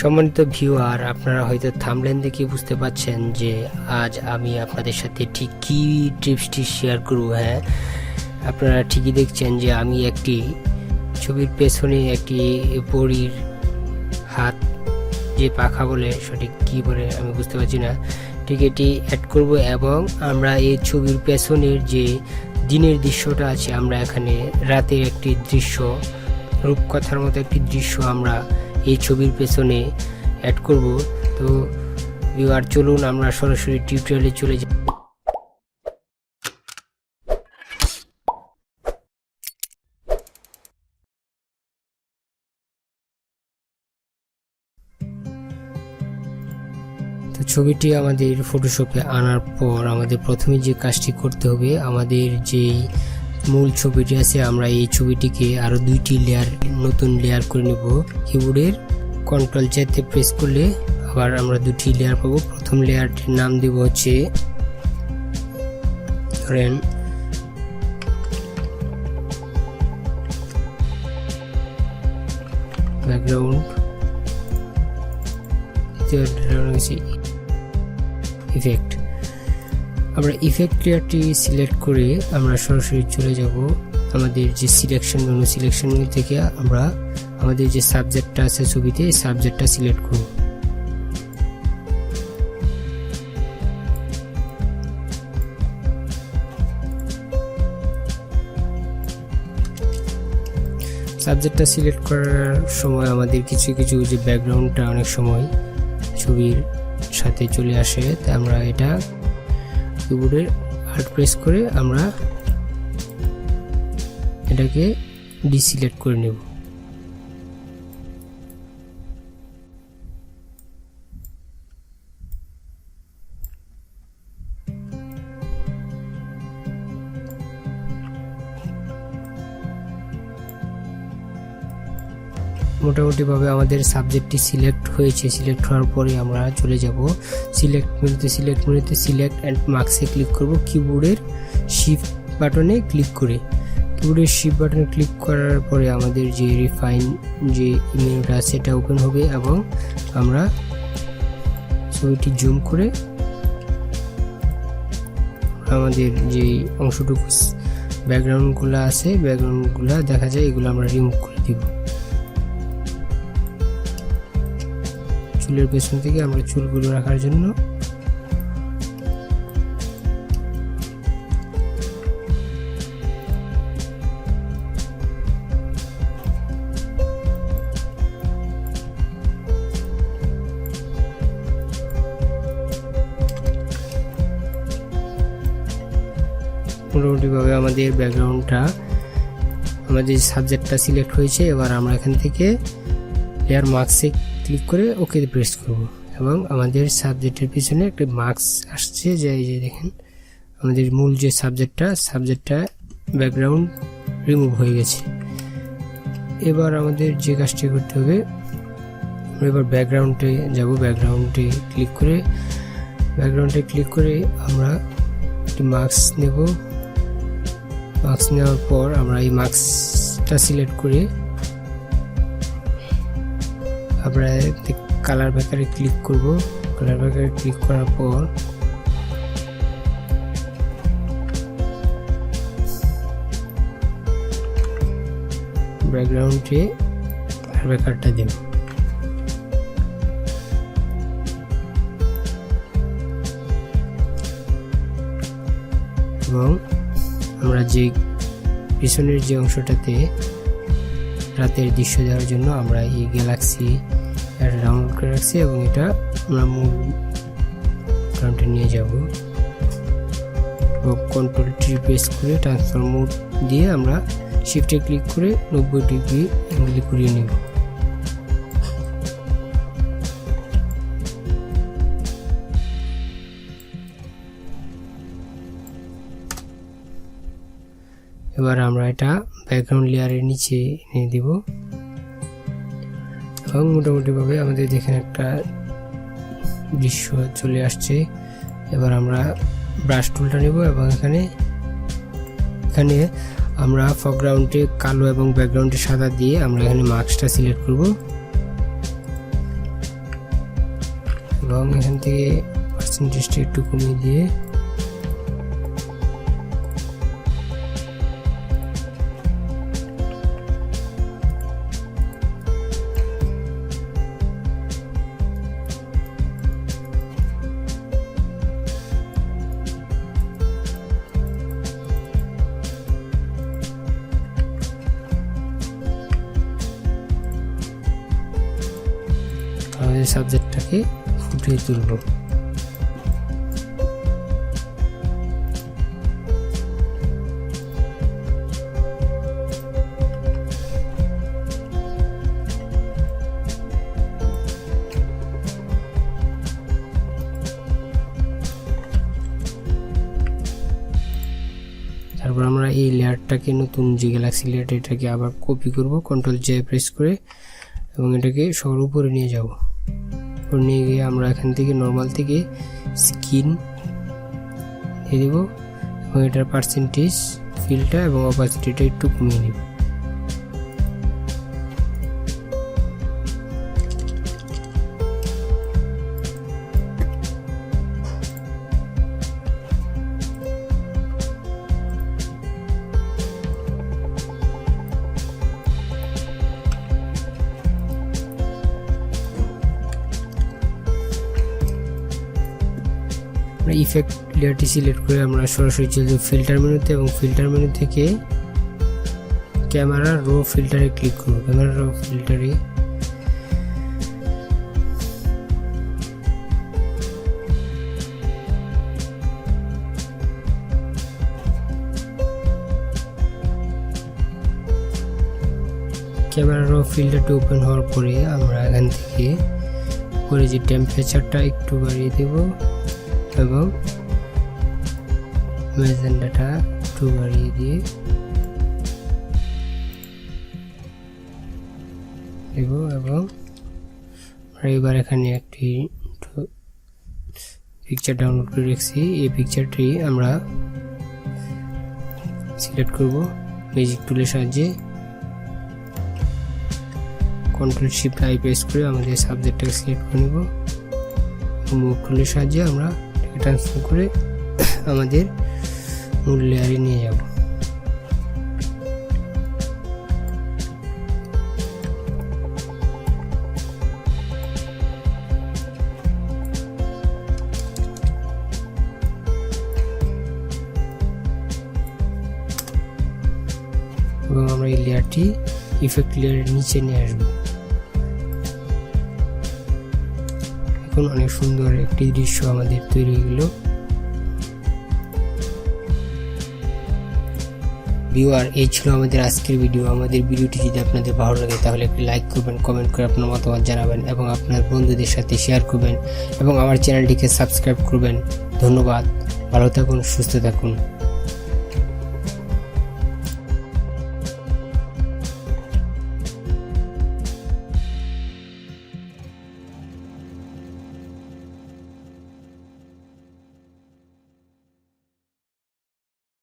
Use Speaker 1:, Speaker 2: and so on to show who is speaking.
Speaker 1: সম্মানিত ভিউয়ার, আপনারা হয়তো থাম্বনেল দেখে বুঝতে পারছেন যে আজ আমি আপনাদের সাথে ঠিক কী টিপসটি শেয়ার করব। হ্যাঁ, আপনারা ঠিকই দেখছেন যে আমি একটি ছবির পেছনে একটি পরীর হাত যে পাখা বলে, সঠিক কী বলে আমি বুঝতে পারছি না, ঠিক এটি অ্যাড করব। এবং আমরা এই ছবির পেছনের যে দিনের দৃশ্যটা আছে, আমরা এখানে রাতের একটি দৃশ্য, রূপকথার মতো একটি দৃশ্য আমরা এই ছবির পেছনে অ্যাড করব। তো ভিউয়ার, চলুন আমরা সরাসরি টিউটোরিয়ালে চলে যাই। তো ছবিটি আমাদের ফটোশপে আনার পর আমাদের প্রথমে যে কাজটি করতে হবে, আমাদের যেই মূল ছবিটি আছে, আমরা এই ছবিটিকে আরো দুইটি লেয়ার, নতুন লেয়ার করে নেব। কিবোর্ডের কন্ট্রোল চেতে প্রেস করলে আবার আমরা দুটি লেয়ার পাবো। প্রথম লেয়ারটির নাম দেব হচ্ছে ধরেন ব্যাকগ্রাউন্ড, ইফেক্ট। আমরা ইফেক্ট লেয়ারটি সিলেক্ট করে আমরা সরাসরি চলে যাব আমাদের যে সিলেকশন মেনু থেকে আমরা আমাদের যে সাবজেক্টটা আছে ছবিতে, এই সাবজেক্টটা সিলেক্ট করব। সাবজেক্টটা সিলেক্ট করার সময় আমাদের কিছু কিছু যে ব্যাকগ্রাউন্ডটা অনেক সময় ছবির সাথে চলে আসে, তাই আমরা এটা কিবোর্ডের আল্ট প্রেস করে আমরা এটাকে ডিসিলেক্ট করে নেব। মোটামুটি ভাবে আমাদের সাবজেক্টটি সিলেক্ট হয়েছে। সিলেক্ট হওয়ার পরে আমরা চলে যাব সিলেক্ট মেনুতে সিলেক্ট অ্যান্ড মার্কসে ক্লিক করব। কিবোর্ডের শিফট বাটনে ক্লিক করে, কিবোর্ডের শিফট বাটনে ক্লিক করার পরে আমাদের যে রিফাইন যে মেনুটা আছে এটা ওপেন হবে এবং আমরা ছবিটি জুম করে আমাদের যে অংশটুকু ব্যাকগ্রাউন্ডগুলো আছে, ব্যাকগ্রাউন্ডগুলো দেখা যায়, এগুলো আমরা রিমুভ করে দিব। চুলের পেছন থেকে আমরা চুলগুলো রাখার জন্য মোটামুটিভাবে আমাদের ব্যাকগ্রাউন্ডটা, আমাদের সাবজেক্টটা সিলেক্ট হয়েছে। এবার আমরা এখান থেকে লেয়ার মার্কসে ক্লিক করে ওকে প্রেস করব এবং আমাদের সাবজেক্টের পিছনে একটা মার্কস আসছে, যে এই যে দেখেন আমাদের মূল যে সাবজেক্টটা ব্যাকগ্রাউন্ড রিমুভ হয়ে গেছে। এবার আমাদের যে কাজটি করতে হবে, এবার ব্যাকগ্রাউন্ডে যাব। ব্যাকগ্রাউন্ডে ক্লিক করে আমরা একটি মার্কস নেব। মার্কস নেওয়ার পর আমরা এই মার্কসটা সিলেক্ট করে আমরা কালার ব্যাকারে ক্লিক করব। কালার ব্যাকারে ক্লিক করার পর ব্যাকগ্রাউন্ডে কালার ব্যাকারটা দেব এবং আমরা যে পিছনের যে অংশটাতে রাতের দৃশ্য দেওয়ার জন্য আমরা এই গ্যালাক্সি ডাউনলোড করে রাখছি এবং এটা আমরা মূল গ্রাউন্ডে নিয়ে যাব এবং কন্ট্রোল টি প্রেস করে ট্রান্সফর্ম মোড দিয়ে আমরা শিফটে ক্লিক করে 90 ডিগ্রি অ্যাঙ্গেলে ঘুরিয়ে নেব। এবার আমরা এটা ব্যাকগ্রাউন্ড লেয়ারের নিচে এনে দেব এবং মোটামুটিভাবে আমাদের দেখেন একটা দৃশ্য চলে আসছে। এবার আমরা ব্রাশ টুলটা নেব এবং এখানে আমরা ফরগ্রাউন্ডে কালো এবং ব্যাকগ্রাউন্ডে সাদা দিয়ে আমরা এখানে মার্কসটা সিলেক্ট করব। এবং এখান থেকে পার্সেন্টেজটা একটু কমিয়ে দিয়ে আমাদের সাবজেক্টটাকে ফুটিয়ে তুলব। তারপর আমরা এই লেয়ারটাকে, নতুন যে গ্যালাক্সি লেয়ারটা, এটাকে আবার কপি করব কন্ট্রোল জে প্রেস করে এবং এটাকে সবার উপরে নিয়ে যাব। উপরে নিয়ে গিয়ে আমরা এখান থেকে নর্মাল থেকে স্কিন দিয়ে দেব এবং এটার পার্সেন্টেজ, ফিলটা এবং অপাসিটিটা একটু কমিয়ে নেব। ইফেক্ট লেয়ারটি সিলেক্ট করে আমরা সরাসরি চলে যাব ফিল্টার মেনুতে এবং ফিল্টার মেনু থেকে ক্যামেরা রো ফিল্টারে ক্লিক করব। ক্যামেরা রো ফিল্টারে ফিল্টারটি ওপেন হওয়ার পরে আমরা এখান থেকে পরে যে টেম্পারেচারটা একটু বাড়িয়ে দেব এবং ম্যাজেন্ডাটা একটু বাড়িয়ে দিয়ে দেব এবং এবার এখানে একটি পিকচার ডাউনলোড করে রেখেছি। এই পিকচারটি আমরা সিলেক্ট করব ম্যাজিক টুলের সাহায্যে। কন্ট্রোল শিফট আই প্রেস করে আমাদের সাবজেক্টটাকে সিলেক্ট করে নেব। মুভ টুলের সাহায্যে আমরা ট্রান্সফার করে আমাদের মূল লেয়ারে নিয়ে যাব। এবং আমরা এই লেয়ারটি ইফেক্ট লেয়ারের নিচে নিয়ে আসবো। এখন অনেক সুন্দর একটি দৃশ্য আমাদের তৈরি হয়ে গেল। ভিউয়ার, এই ছিল আমাদের আজকের ভিডিও। আমাদের ভিডিওটি যদি আপনাদের ভালো লাগে তাহলে একটি লাইক করবেন, কমেন্ট করে আপনার মতামত জানাবেন এবং আপনার বন্ধুদের সাথে শেয়ার করবেন এবং আমার চ্যানেলটিকে সাবস্ক্রাইব করবেন। ধন্যবাদ, ভালো থাকুন, সুস্থ থাকুন।